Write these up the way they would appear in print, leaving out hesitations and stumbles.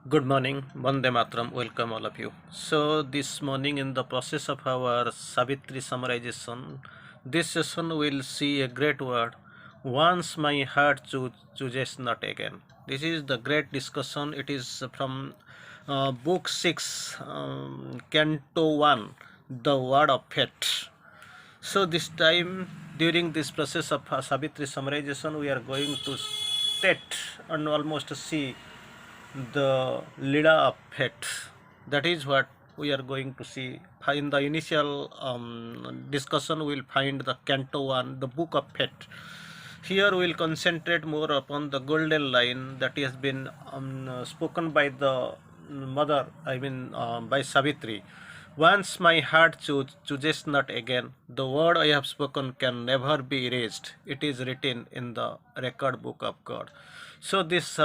Good morning, Vande Matram. Welcome all of you. So this morning, in the process of our Savitri summarization, this session will see a great word. Once my heart chooses not again. This is the great discussion. It is from Book 6, Canto 1, The Word of Fate. So this time, during this process of Savitri summarization, we are going to state and almost see the Lida of Fate. That is what we are going to see. In the initial discussion, we will find the Canto 1, the Book of Fate. Here we will concentrate more upon the golden line that has been spoken by the mother, by Savitri. Once my heart chooses not again, the word I have spoken can never be erased. It is written in the record book of God. So this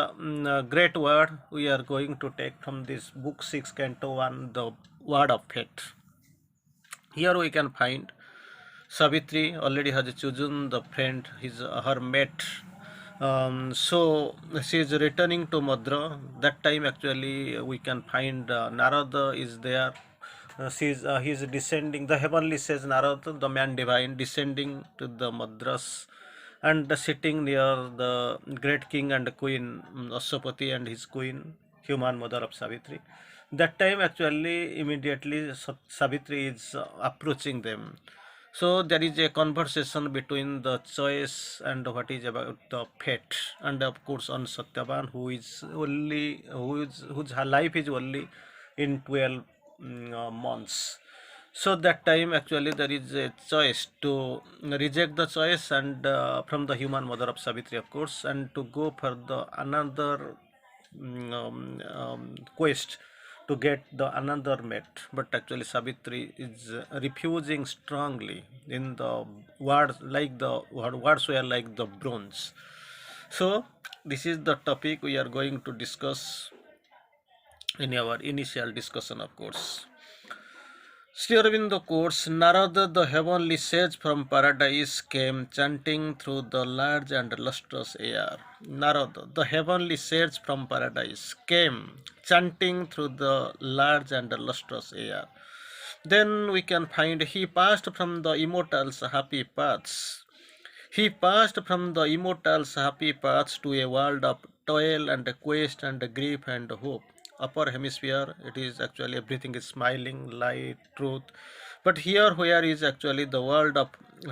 great word we are going to take from this book 6 canto 1, the word of fate. Here we can find Savitri already has chosen the friend, her mate. So she is returning to Madra. That time actually we can find Narada is there. He is descending. The heavenly says Narada, the man divine, descending to the Madras and sitting near the great king and queen Aswapati and his queen, human mother of Savitri. That time actually immediately Savitri is approaching them. So there is a conversation between the choice and what is about the fate, and of course on Satyavan, whose life is only in 12 months. So that time actually there is a choice to reject the choice and from the human mother of Savitri, of course, and to go for the another quest to get the another mate. But actually Savitri is refusing strongly in the words, like the words were like the bronze. So this is the topic we are going to discuss in our initial discussion, of course. Sri Aurobindo quotes, Narada, the heavenly sage from paradise, came chanting through the large and lustrous air. Narada, the heavenly sage from paradise, came chanting through the large and lustrous air. Then we can find he passed from the immortals' happy paths. He passed from the immortals' happy paths to a world of toil and quest and grief and hope. Upper hemisphere, it is actually everything is smiling, light, truth. But here, where is actually the world of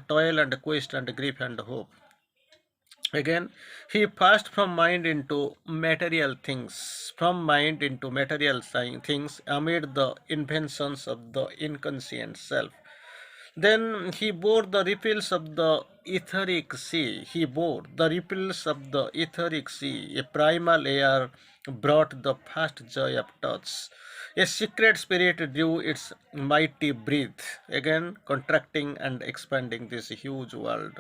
toil and quest and grief and hope. Again, he passed from mind into material things, from mind into material things amid the inventions of the inconscient self. Then he bore the ripples of the etheric sea. He bore the ripples of the etheric sea. A primal air brought the first joy of touch. A secret spirit drew its mighty breath, again contracting and expanding this huge world.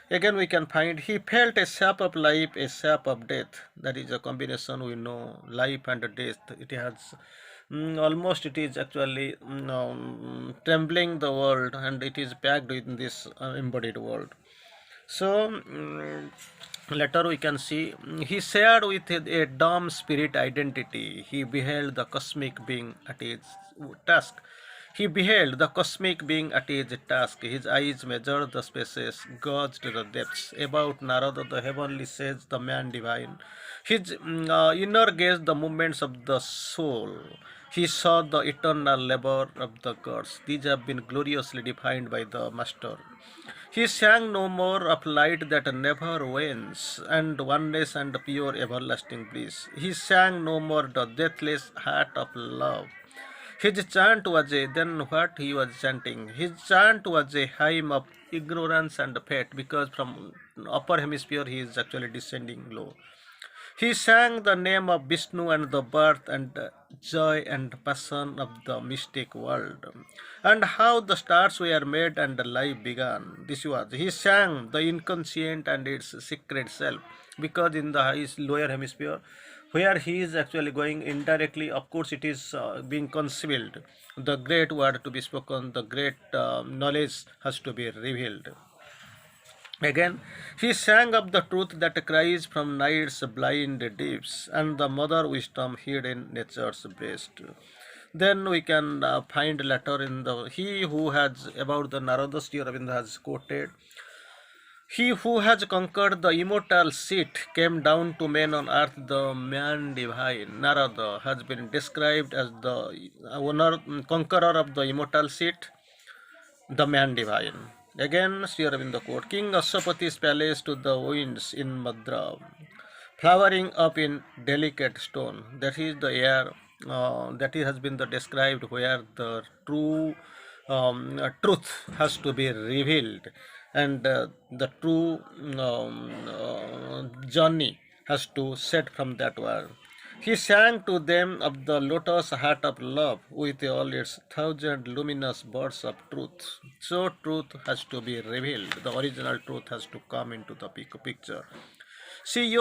Again, we can find he felt a sap of life, a sap of death. That is a combination we know, life and death. It has almost, it is actually trembling the world, and it is packed in this embodied world. So later we can see he shared with a dumb spirit identity. He beheld the cosmic being at his task. He beheld the cosmic being at his task. His eyes measured the spaces, gauged the depths. About Narada, the heavenly sage, the man divine. His inner gaze, the movements of the soul. He saw the eternal labor of the gods. These have been gloriously defined by the Master. He sang no more of light that never wanes, and oneness and pure everlasting bliss. He sang no more the deathless heart of love. His chant was a, then what he was chanting? His chant was a hymn of ignorance and fate, because from upper hemisphere he is actually descending low. He sang the name of Vishnu and the birth and joy and passion of the mystic world, and how the stars were made and life began. This was. He sang the inconscient and its secret self, because in the lower hemisphere, where he is actually going indirectly, of course, it is being concealed. The great word to be spoken, the great knowledge has to be revealed. Again, he sang of the truth that cries from night's blind deeps, and the mother wisdom hid in nature's breast. Then we can find later in the he who has about the Narada Sri Aurobindo has quoted, he who has conquered the immortal seat came down to men on earth, the man divine. Narada has been described as the conqueror of the immortal seat, the man divine. Again, Sri Aurobindo quote, King Ashwapati's palace to the winds in Madra, flowering up in delicate stone. That is the air that has been the described where the true truth has to be revealed, and the true journey has to set from that world. He sang to them of the lotus heart of love with all its thousand luminous birds of truth. So truth has to be revealed. The original truth has to come into the picture. She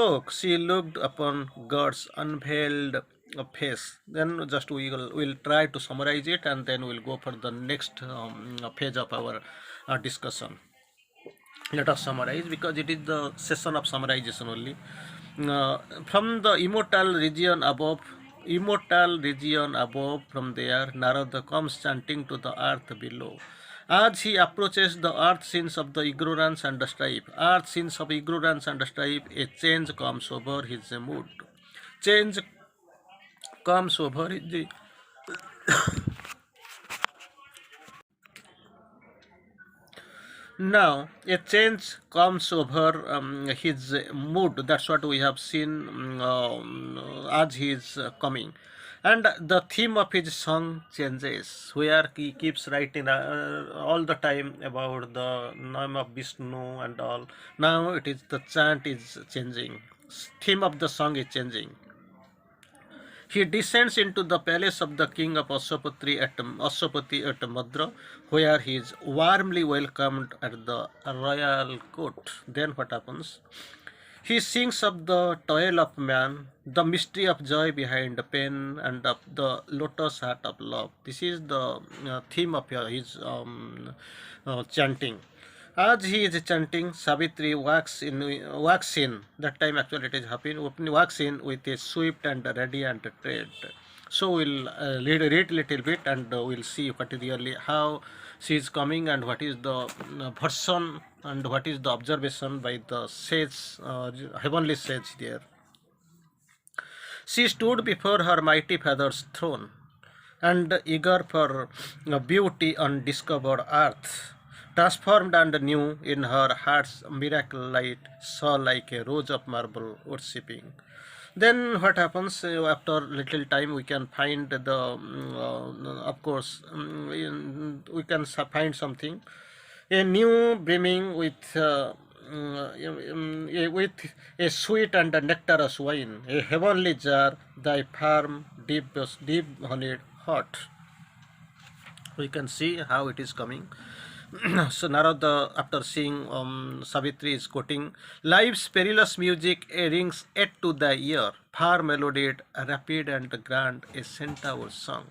looked upon God's unveiled face. Then just we'll try to summarize it, and then we'll go for the next phase of our discussion. Let us summarize because it is the session of summarization only. Uh, from the immortal region above, from there, Narada comes chanting to the earth below. As he approaches the earth scenes of the ignorance and the strife, earth scenes of ignorance and strife, a change comes over his mood. Change comes over his. Now, a change comes over his mood. That's what we have seen as he is coming. And the theme of his song changes, where he keeps writing all the time about the name of Vishnu and all. Now it is the chant is changing. Theme of the song is changing. He descends into the palace of the king of Ashwapati at Madra, where he is warmly welcomed at the royal court. Then what happens? He sings of the toil of man, the mystery of joy behind the pain, and of the lotus heart of love. This is the theme of his chanting. As he is chanting, Savitri walks in. That time actually it is happening. Walks in with a swift and radiant tread. So we'll read little bit, and we'll see what is really how she is coming, and what is the version, and what is the observation by the sage, heavenly sage there. She stood before her mighty father's throne, and eager for beauty on discovered earth, transformed and new in her heart's miracle light, saw like a rose of marble worshipping. Then what happens after little time? We can find the, of course, we can find something, a new brimming with a sweet and a nectarous wine, a heavenly jar, thy firm, deep honeyed heart. We can see how it is coming. So Narada, after seeing Savitri, is quoting, Life's perilous music rings yet to the ear, far melodied, rapid and grand, a centaur song.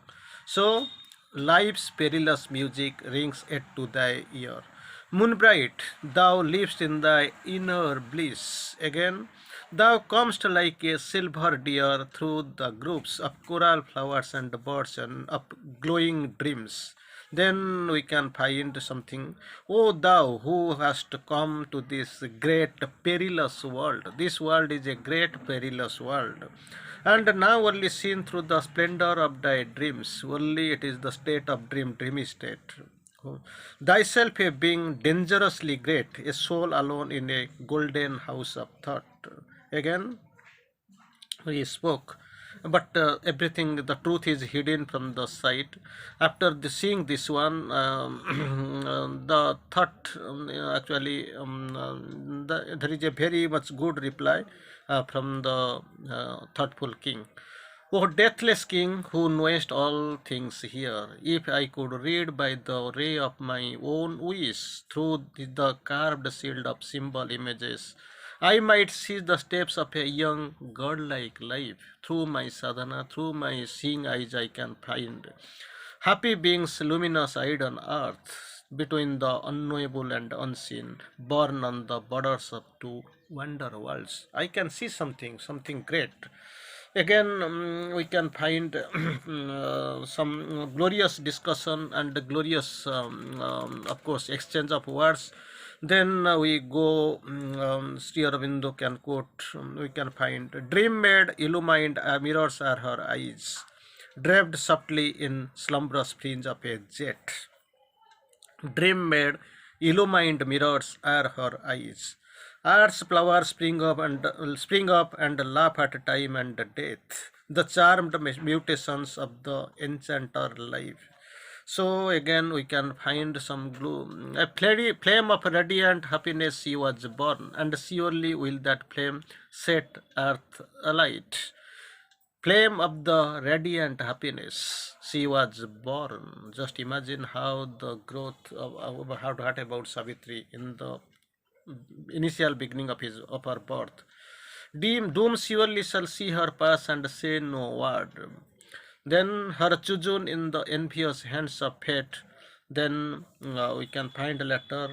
So life's perilous music rings yet to thy ear. Moonbright, thou livest in thy inner bliss. Again, thou comest like a silver deer through the groups of coral flowers and birds and of glowing dreams. Then we can find something. O thou who hast come to this great perilous world. This world is a great perilous world. And now only seen through the splendor of thy dreams. Only it is the state of dreamy state. Thyself a being dangerously great, a soul alone in a golden house of thought. Again, he spoke, but everything, the truth is hidden from the sight. After seeing this one, the thought actually, there is a very much good reply from the thoughtful king. O deathless king, who knowest all things here, if I could read by the ray of my own wish through the carved shield of symbol images, I might see the steps of a young godlike life. Through my sadhana, through my seeing eyes, I can find happy beings luminous eyed on earth. between the unknowable and unseen, born on the borders of two wonder worlds. I can see something great. Again, we can find some glorious discussion and glorious, of course, exchange of words. Then we go, Sri Aurobindo can quote, we can find, dream made, illumined, mirrors are her eyes, draped softly in slumberous fringe of a jet. Dream made, illumined mirrors are her eyes. Earth's flowers spring up and laugh at time and death, the charmed mutations of the enchanter life. So again, we can find some gloom. A flame of radiant happiness she was born, and surely will that flame set earth alight. Flame of the radiant happiness, she was born. Just imagine how the growth of how what about Savitri in the initial beginning of her birth. Doom surely shall see her pass and say no word. Then her children in the envious hands of fate. Then we can find a letter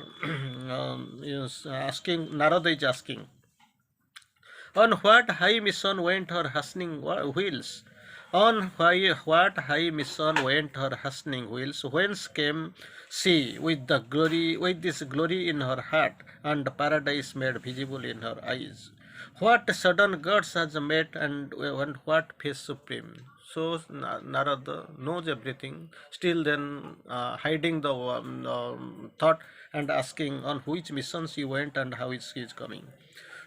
is asking, Narada is asking, on what high mission went her hastening wheels? On what high mission went her hastening wheels? Whence came she with this glory in her heart, and paradise made visible in her eyes? What sudden gods has met, and what face supreme? So Narada knows everything. Still, then hiding the thought and asking on which mission she went and how is she is coming.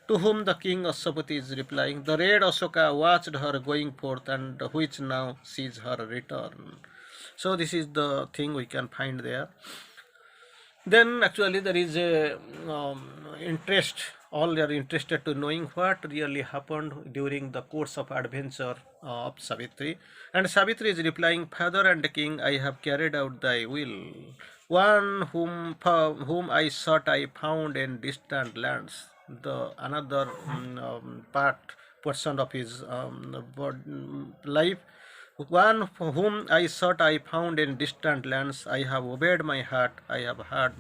To whom the king Asapati is replying, the red Asoka watched her going forth, and which now sees her return. So this is the thing we can find there. Then actually there is a interest. All are interested to knowing what really happened during the course of adventure of Savitri. And Savitri is replying, Father and King, I have carried out thy will. One whom I sought I found in distant lands. The another portion of his life. One whom I sought I found in distant lands. I have obeyed my heart. I have heard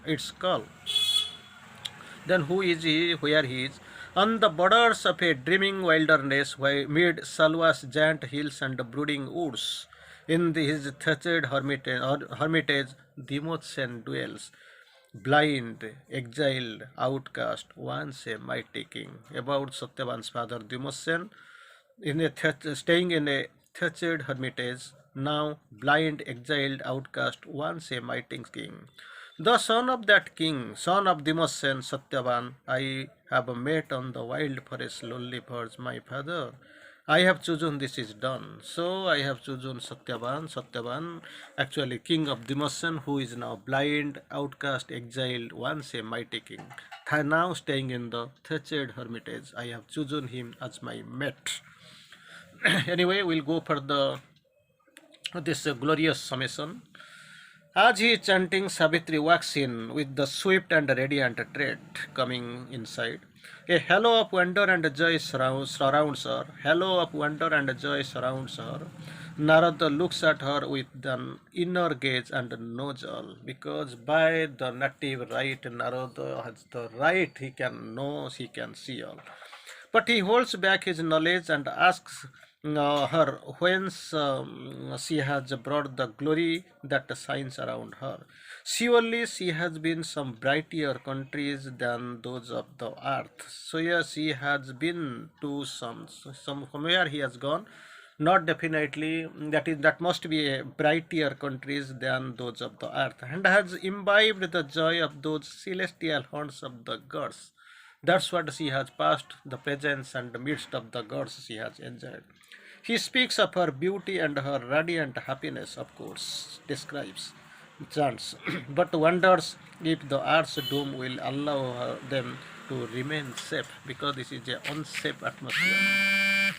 its call. Then who is he? Where he is? On the borders of a dreaming wilderness, mid Salwa's giant hills and brooding woods, in his thatched hermitage, Demosthenes dwells. Blind, exiled, outcast, once a mighty king. About Satyavan's father Demosthenes, staying in a thatched hermitage, now blind, exiled, outcast, once a mighty king. The son of that king, son of Demosthenes, Satyavan, I have met on the wild forest lonely birds, my father. I have chosen this is done. So I have chosen Satyavan, actually king of Demosthenes, who is now blind, outcast, exiled, once a mighty king. Now staying in the thatched hermitage, I have chosen him as my mate. Anyway, we'll go for this glorious summation. As he is chanting, Savitri walks in with the swift and radiant tread coming inside. A halo of wonder and joy surrounds her. Halo of wonder and joy surrounds her. Narada looks at her with an inner gaze and knows all, because by the native right, Narada has the right, he can know, he can see all. But he holds back his knowledge and asks her whence she has brought the glory that shines around her. Surely she has been some brighter countries than those of the earth. So yes, she has been to some where he has gone. Not definitely that must be a brighter countries than those of the earth, and has imbibed the joy of those celestial haunts of the gods. That's what she has passed, the presence and the midst of the gods she has enjoyed. He speaks of her beauty and her radiant happiness, of course, describes, chants, but wonders if the earth's doom will allow them to remain safe, because this is an unsafe atmosphere.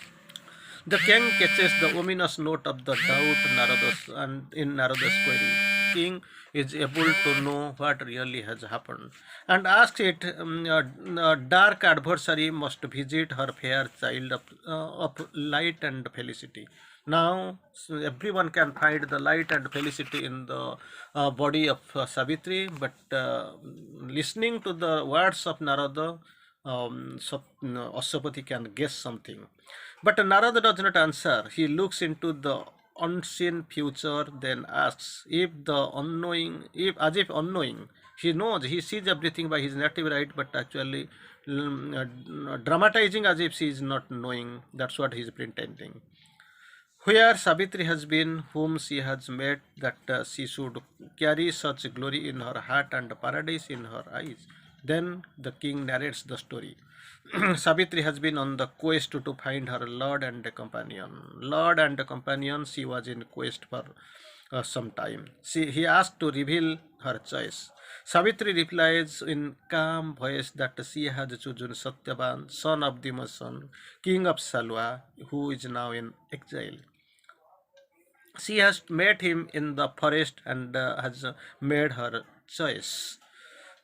The king catches the ominous note of the in Narada's query. King is able to know what really has happened and asks it. A dark adversary must visit her fair child of light and felicity. Now so everyone can find the light and felicity in the body of Savitri, but listening to the words of Narada, Aswapati can guess something. But Narada does not answer. He looks into the unseen future, then asks if the unknowing, if as if unknowing, he knows, he sees everything by his native right, but actually dramatizing as if she is not knowing. That's what he is pretending. Where Savitri has been, whom she has met, that she should carry such glory in her heart and paradise in her eyes. Then the king narrates the story. Savitri has been on the quest to find her lord and a companion. Lord and a companion, she was in quest for some time. He asked to reveal her choice. Savitri replies in calm voice that she has chosen Satyavan, son of Dimasan, king of Salwa, who is now in exile. She has met him in the forest and has made her choice.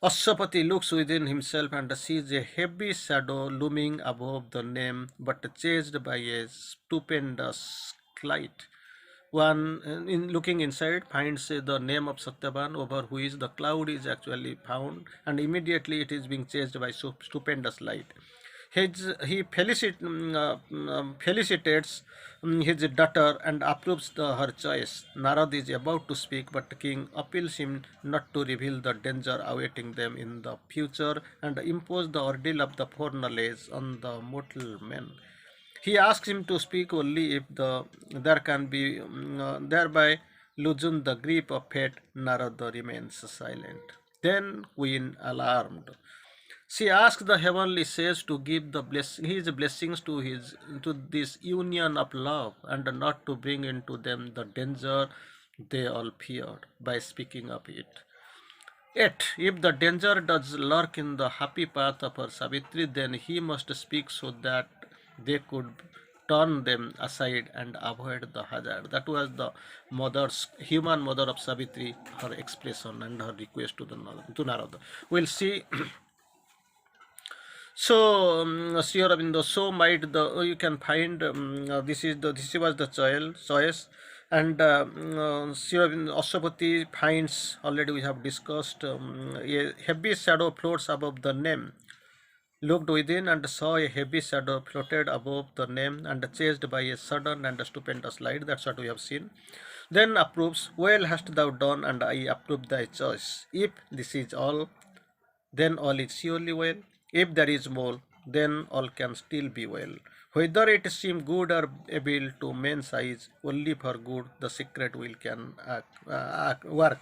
Ashwapati looks within himself and sees a heavy shadow looming above the name, but chased by a stupendous light. One, in looking inside, finds the name of Satyavan, over which the cloud is actually found, and immediately it is being chased by stupendous light. Felicitates his daughter and approves her choice. Narad is about to speak, but the king appeals him not to reveal the danger awaiting them in the future and impose the ordeal of the foreknowledge on the mortal men. He asks him to speak only if there can be thereby loosen the grip of fate. Narada remains silent. Then Queen, alarmed, she asks the heavenly sages to give his blessings to this union of love and not to bring into them the danger they all feared by speaking of it. Yet, if the danger does lurk in the happy path of her Savitri, then he must speak so that they could turn them aside and avoid the hazard. That was the human mother of Savitri, her expression and her request to Narada. We'll see. So, Sri Aurobindo, so might you can find this was the choice, and Sri Aurobindo Ashwapati finds, already we have discussed, a heavy shadow floats above the name. Looked within and saw a heavy shadow floated above the name and chased by a sudden and stupendous light. That's what we have seen. Then approves, well hast thou done, and I approve thy choice. If this is all, then all is surely well. If there is more, then all can still be well. Whether it seem good or evil to men's eyes, only for good the secret will can work.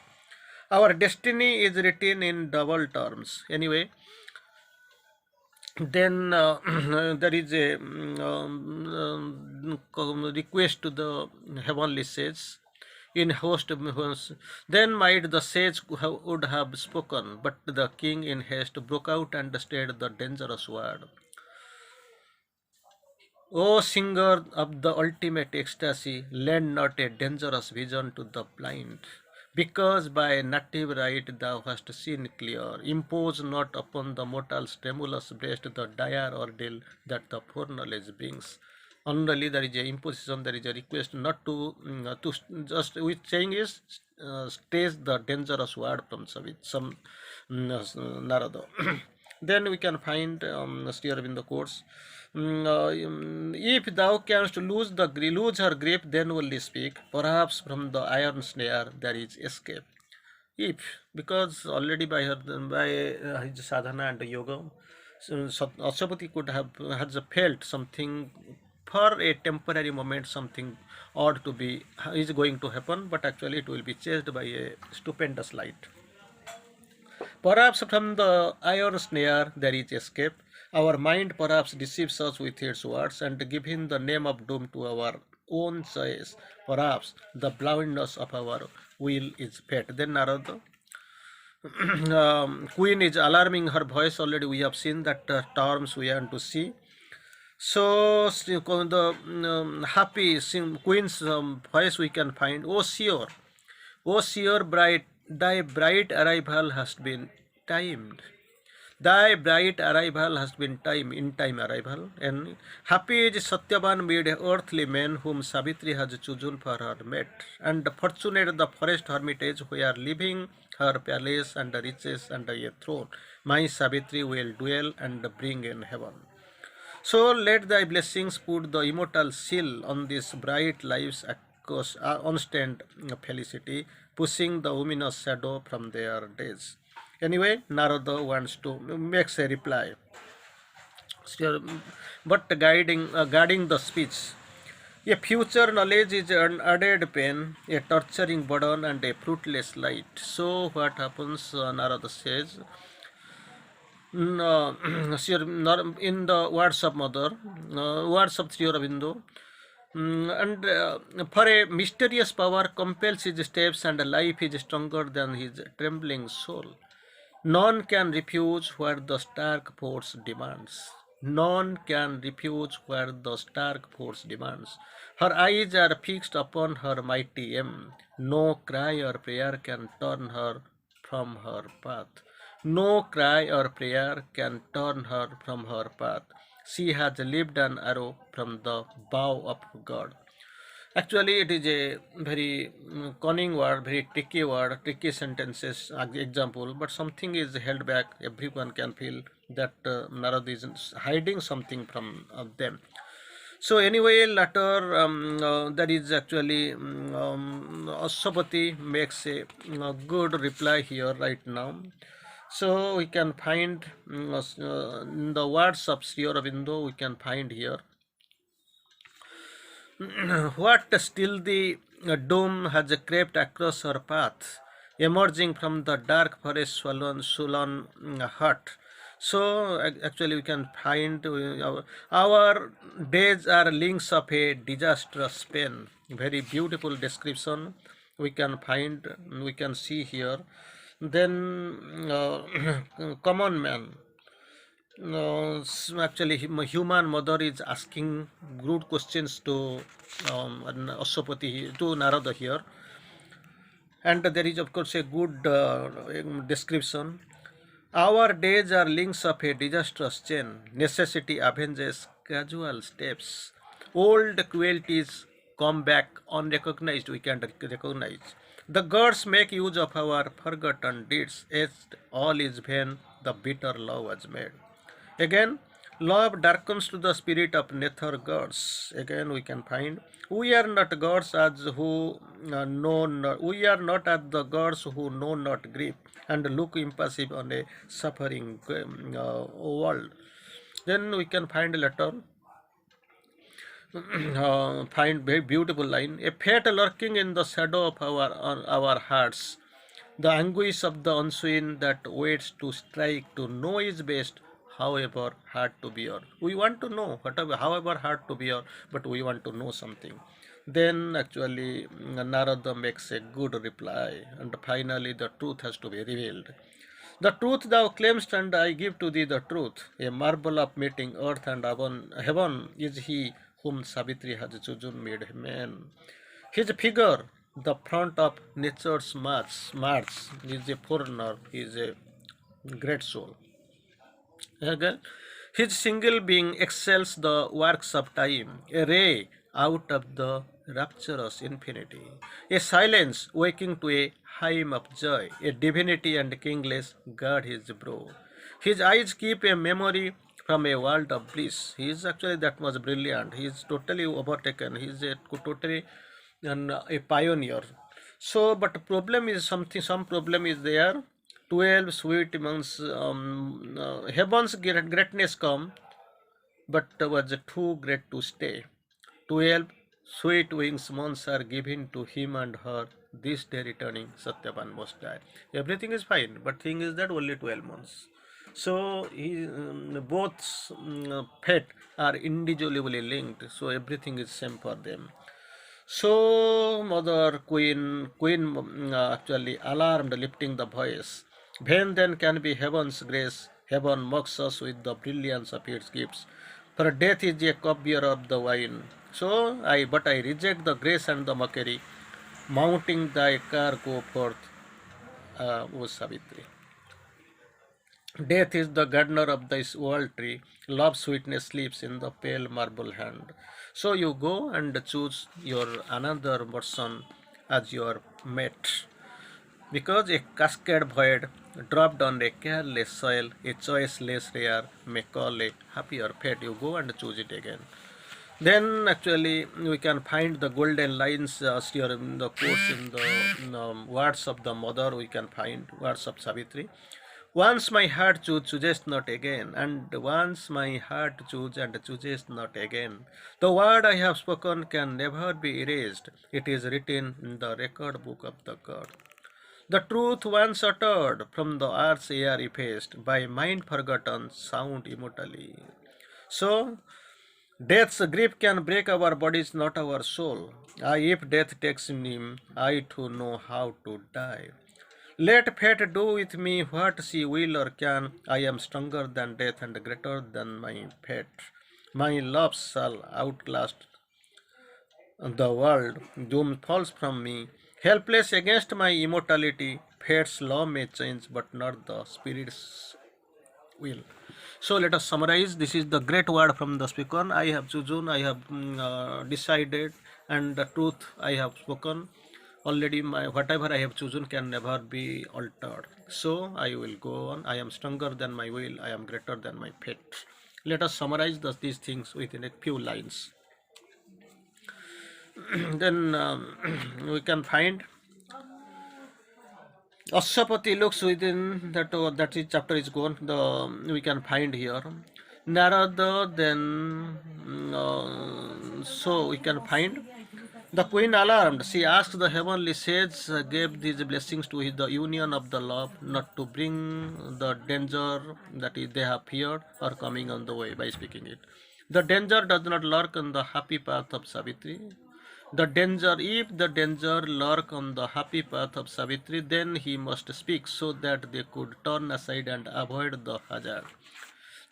Our destiny is written in double terms. Anyway, then there is a request to the heavenly sages in host of then might the sage would have spoken, but the king in haste broke out and stated the dangerous word. O singer of the ultimate ecstasy, lend not a dangerous vision to the blind. Because by native right thou hast seen clear, impose not upon the mortal's tremulous breast the dire ordeal that the foreknowledge brings. Only there is a imposition, there is a request not to just which saying is stays the dangerous word from some Narada. Then we can find steer in the course. If thou canst lose her grip, then only speak. Perhaps from the iron snare there is escape. If, because already by his sadhana and yoga, so Ashwapati could have has felt something for a temporary moment, something odd to be is going to happen, but actually it will be chased by a stupendous light. Perhaps from the iron snare there is escape. Our mind perhaps deceives us with its words and giving the name of doom to our own choice. Perhaps the blindness of our will is fate. Then Narada, Queen is alarming her voice. Already we have seen that terms we want to see. So the happy Queen's voice we can find. Oh, sure, bright, thy bright arrival has been timed. Thy bright arrival has been time in time arrival, and happy is Satyavan made earthly men whom Savitri has chosen for her mate, and fortunate the forest hermitage where living her palace and riches and a throne, my Savitri will dwell and bring in heaven. So let thy blessings put the immortal seal on these bright lives across constant felicity, pushing the luminous shadow from their days. Anyway, Narada wants to makes a reply, so, but guarding the speech. A future knowledge is an added pain, a torturing burden, and a fruitless light. So what happens? Narada says, no, in the words of Mother, words of Sri Aurobindo, and for a mysterious power compels his steps, and life is stronger than his trembling soul. None can refuse what the stark force demands. None can refuse what the stark force demands. Her eyes are fixed upon her mighty aim. No cry or prayer can turn her from her path. No cry or prayer can turn her from her path. She has lived an arrow from the bow of God. Actually, it is a very cunning word, very tricky word, tricky sentences example, but something is held back. Everyone can feel that Narad is hiding something from them. So anyway, later that is actually Asapati makes a good reply here right now. So we can find in the words of Sri Aurobindo, we can find here what still the doom has crept across her path, emerging from the dark forest sullen hut. So actually, we can find our days are links of a disastrous pain. Very beautiful description. We can find, we can see here. Then, common man. No, actually, human mother is asking good questions to Asapati, to Narada here, and there is of course a good description. Our days are links of a disastrous chain. Necessity avenges casual steps. Old cruelties come back unrecognized. We can recognize. The gods make use of our forgotten deeds. As all is vain, the bitter love was made. Again, love darkens to the spirit of nether gods. Again, we can find we are not gods as who know not, we are not as the gods who know not grief and look impassive on a suffering world. Then we can find a letter, find very beautiful line. A fate lurking in the shadow of our hearts. The anguish of the unseen that waits to strike to know is best, however hard to bear. We want to know, whatever, however hard to bear, but we want to know something. Then actually Narada makes a good reply, and finally the truth has to be revealed. The truth thou claimst, and I give to thee the truth. A marvel of meeting earth and heaven is he whom Savitri has chosen made man. His figure, the front of nature's march, is a foreigner, he is a great soul. Okay? His single being excels the works of time, a ray out of the rapturous infinity, a silence waking to a hymn of joy, a divinity and kingless guard his brow. His eyes keep a memory from a world of bliss. He is actually that much brilliant. He is totally overtaken. He is a totally a pioneer. So, but problem is something. Some problem is there. 12 sweet months. Heaven's greatness come, but was too great to stay. 12 sweet wings months are given to him and her. This day returning, Satyavan must die. Everything is fine, but thing is that only 12 months. So both fate are indissolubly linked. So everything is same for them. So mother queen actually alarmed, lifting the voice. Vain then can be heaven's grace. Heaven mocks us with the brilliance of its gifts. For death is a cupbearer of the wine. But I reject the grace and the mockery. Mounting thy car, go forth, O Savitri. Death is the gardener of this world tree. Love's sweetness sleeps in the pale marble hand. So you go and choose your another person as your mate. Because a cascade void dropped on a careless soil, a choice less rare may call a happier fate. You go and choose it again. Then actually we can find the golden lines here in the course in the words of the mother. We can find words of Savitri. Once my heart chooses not again, and once my heart chooses and chooses not again. The word I have spoken can never be erased. It is written in the record book of the God. The truth once uttered from the earth's air effaced, by mind forgotten, sound immortally. So, death's grief can break our bodies, not our soul. If death takes me, I too know how to die. Let fate do with me what she will or can. I am stronger than death and greater than my fate. My love shall outlast the world. Doom falls from me. Helpless against my immortality. Fate's law may change, but not the spirit's will. So let us summarize. This is the great word from the speaker. I have chosen, I have decided, and the truth I have spoken. Already, my whatever I have chosen can never be altered. So I will go on. I am stronger than my will. I am greater than my fate. Let us summarize these things within a few lines. Then we can find Ashapati looks within that is chapter is gone. We can find here Narada. Then so we can find the queen alarmed. She asked the heavenly sage, gave these blessings to the union of the love, not to bring the danger that is they have feared or coming on the way by speaking it. The danger does not lurk on the happy path of Savitri. The danger, if the danger lurk on the happy path of Savitri, then he must speak so that they could turn aside and avoid the hazard.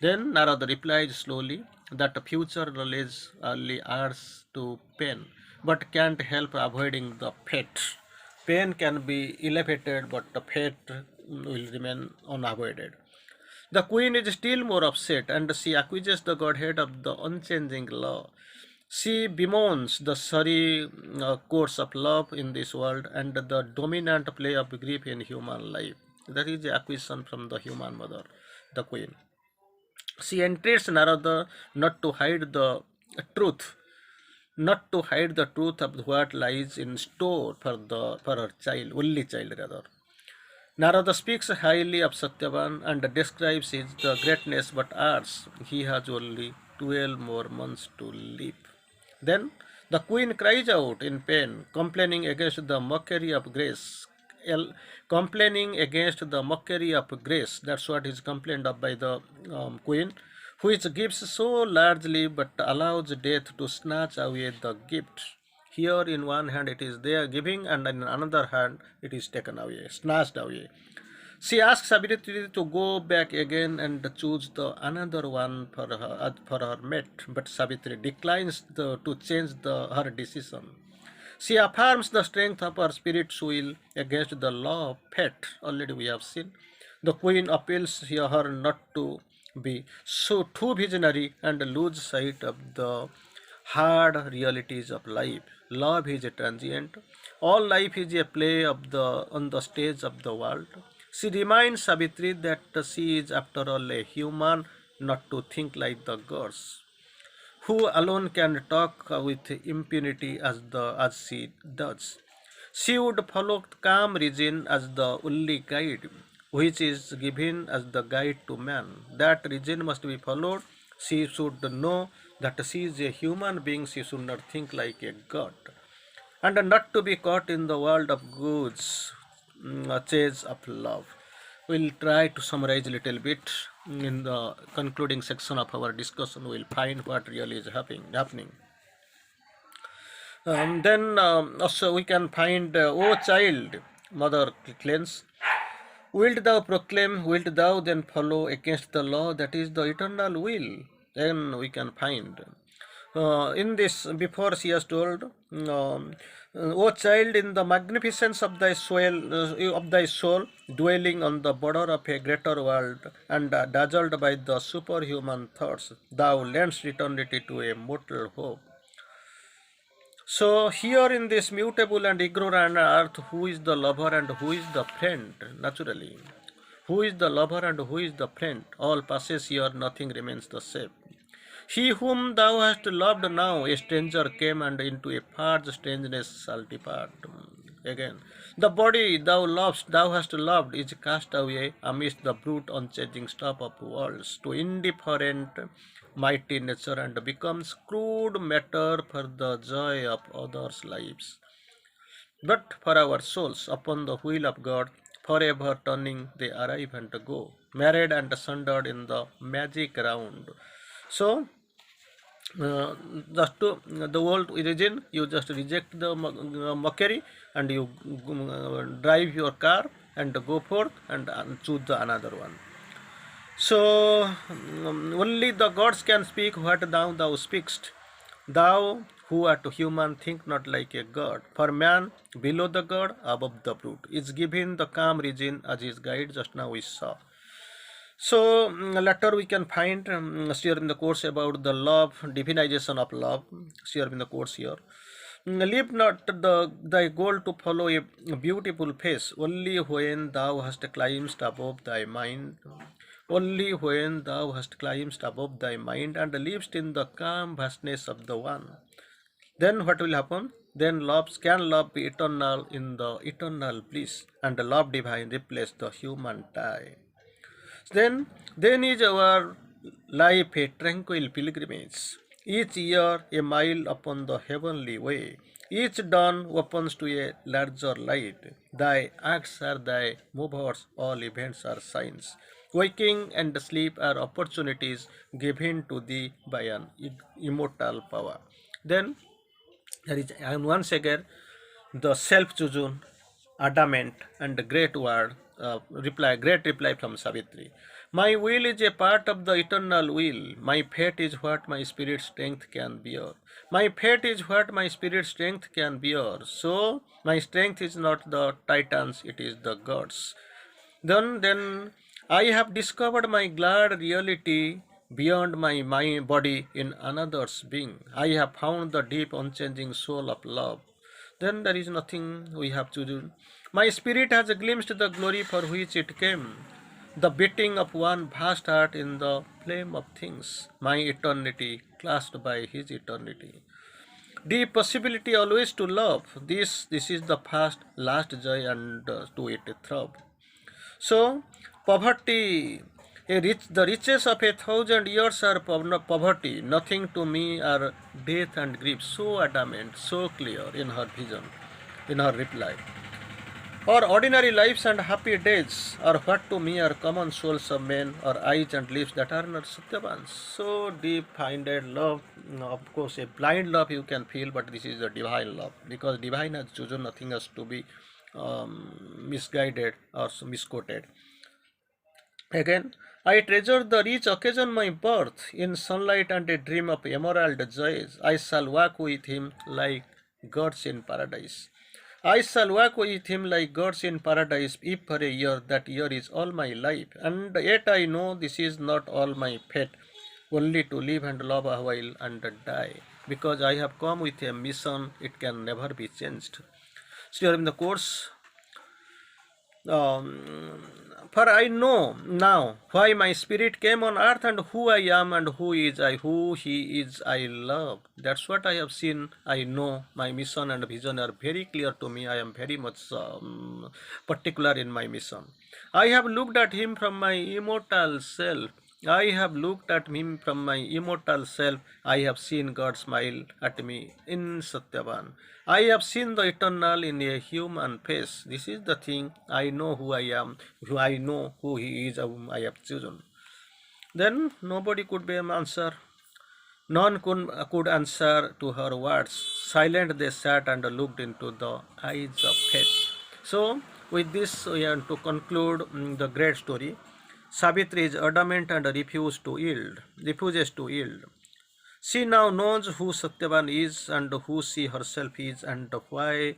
Then Narada replied slowly that future knowledge only adds to pain, but can't help avoiding the fate. Pain can be elevated, but the fate will remain unavoided. The queen is still more upset, and she accuses the godhead of the unchanging law. She bemoans the sorry course of love in this world and the dominant play of grief in human life. That is the accusation from the human mother, the queen. She entreats Narada not to hide the truth, not to hide the truth of what lies in store for her child, only child rather. Narada speaks highly of Satyavan and describes his the greatness, but adds he has only 12 more months to live. Then the queen cries out in pain, complaining against the mockery of grace. Complaining against the mockery of grace. That's what is complained of by the queen, which gives so largely but allows death to snatch away the gift. Here, in one hand, it is there giving, and in another hand, it is taken away, snatched away. She asks Sabitri to go back again and choose the another one for her mate, but Sabitri declines to change her decision. She affirms the strength of her spirit's will against the law of fate. Already we have seen. The queen appeals here her not to be so too visionary and lose sight of the hard realities of life. Love is a transient. All life is a play of the on the stage of the world. She reminds Savitri that she is after all a human, not to think like the gods, who alone can talk with impunity as she does. She would follow calm reason as the only guide, which is given as the guide to man. That reason must be followed. She should know that she is a human being. She should not think like a god, and not to be caught in the world of goods, chase of love. We'll try to summarize a little bit in the concluding section of our discussion. We'll find what really is happening. Then also we can find, O child, mother cleanse, wilt thou proclaim, wilt thou then follow against the law that is the eternal will? Then we can find. In this, before she has told, O child, in the magnificence of thy soul, dwelling on the border of a greater world, and dazzled by the superhuman thoughts, thou lendest eternity to a mortal hope. So here in this mutable and ignorant earth, who is the lover and who is the friend? Naturally, who is the lover and who is the friend? All passes here, nothing remains the same. He whom thou hast loved now, a stranger came, and into a far strangeness shall depart. Again, the body thou lovest, thou hast loved, is cast away amidst the brute unchanging stuff of worlds to indifferent mighty nature and becomes crude matter for the joy of others' lives. But for our souls, upon the wheel of God, forever turning, they arrive and go, married and sundered in the magic round. So, just to the old origin, you just reject the mockery and you drive your car and go forth and choose the another one. So only the gods can speak what thou speakest. Thou who art human, think not like a god. For man, below the god, above the brute, is given the calm region as his guide. Just now we saw. So later we can find here in the course about the love, divinization of love, here in the course here. Leave not thy goal to follow a beautiful face, only when thou hast climbed above thy mind. Only when thou hast climbed above thy mind and livest in the calm vastness of the one. Then what will happen? Then love be eternal in the eternal bliss, and the love divine replace the human tie. Then is our life a tranquil pilgrimage, each year a mile upon the heavenly way. Each dawn opens to a larger light. Thy acts are thy movers, all events are signs. Waking and sleep are opportunities given to thee by an immortal power. Then there is, and once again, the self-chosen, adamant, and great word great reply from Savitri. My will is a part of the eternal will. My fate is what my spirit strength can bear. My fate is what my spirit strength can bear. So my strength is not the titans; it is the gods. Then I have discovered my glad reality beyond my body in another's being. I have found the deep, unchanging soul of love. Then there is nothing we have to do. My spirit has glimpsed the glory for which it came, the beating of one vast heart in the flame of things, my eternity clasped by his eternity. The possibility always to love. This is the first, last joy, and to it throb. So, poverty, the riches of 1,000 years are poverty. Nothing to me are death and grief. So adamant, so clear in her vision, in her reply. Or ordinary lives and happy days are what to me are common souls of men, or eyes and lips that are not Satyavans. So deep-minded love, of course, a blind love you can feel, but this is a divine love because divine has chosen nothing else to be misguided or misquoted. Again, I treasure the rich occasion my birth in sunlight and a dream of emerald joys. I shall walk with him like gods in paradise. I shall walk with him like gods in paradise if for a year that year is all my life. And yet I know this is not all my fate, only to live and love a while and die. Because I have come with a mission, it can never be changed. So in the course, um, for I know now why my spirit came on earth and who I am and who he is I love. That's what I have seen. I know my mission and vision are very clear to me. I am very much particular in my mission. I have looked at him from my immortal self. I have looked at him from my immortal self. I have seen God smile at me in Satyavan. I have seen the eternal in a human face. This is the thing. I know who I am, who I know who he is, whom I have chosen. Then nobody could be an answer. None could answer to her words. Silent they sat and looked into the eyes of faith. So, with this, we have to conclude the great story. Savitri is adamant and refuses to yield. She now knows who Satyavan is and who she herself is and why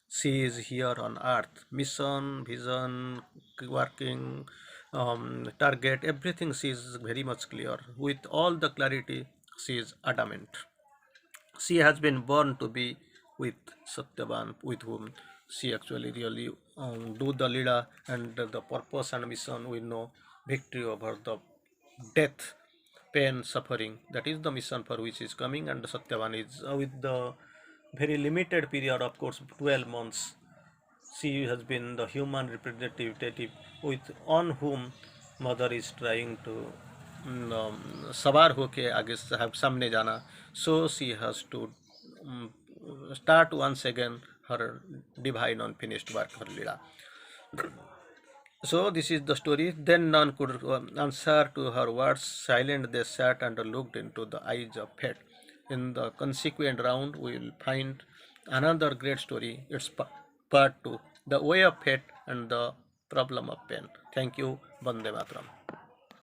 she is here on earth. Mission, vision, working, target, everything she is very much clear. With all the clarity, she is adamant. She has been born to be with Satyavan, with whom she actually really do the lila and the purpose and mission. We know victory over the death, pain, suffering. That is the mission for which is coming, and Satyavan is with the very limited period, of course, 12 months. She has been the human representative with on whom mother is trying to सवार होके आगे सामने जाना. So she has to um, start once again her divine unfinished work, her lila. So this is the story. Then none could answer to her words. Silent they sat and looked into the eyes of fate. In the consequent round, we will find another great story. It's part two, the way of fate and the problem of pain. Thank you. Bande Matram.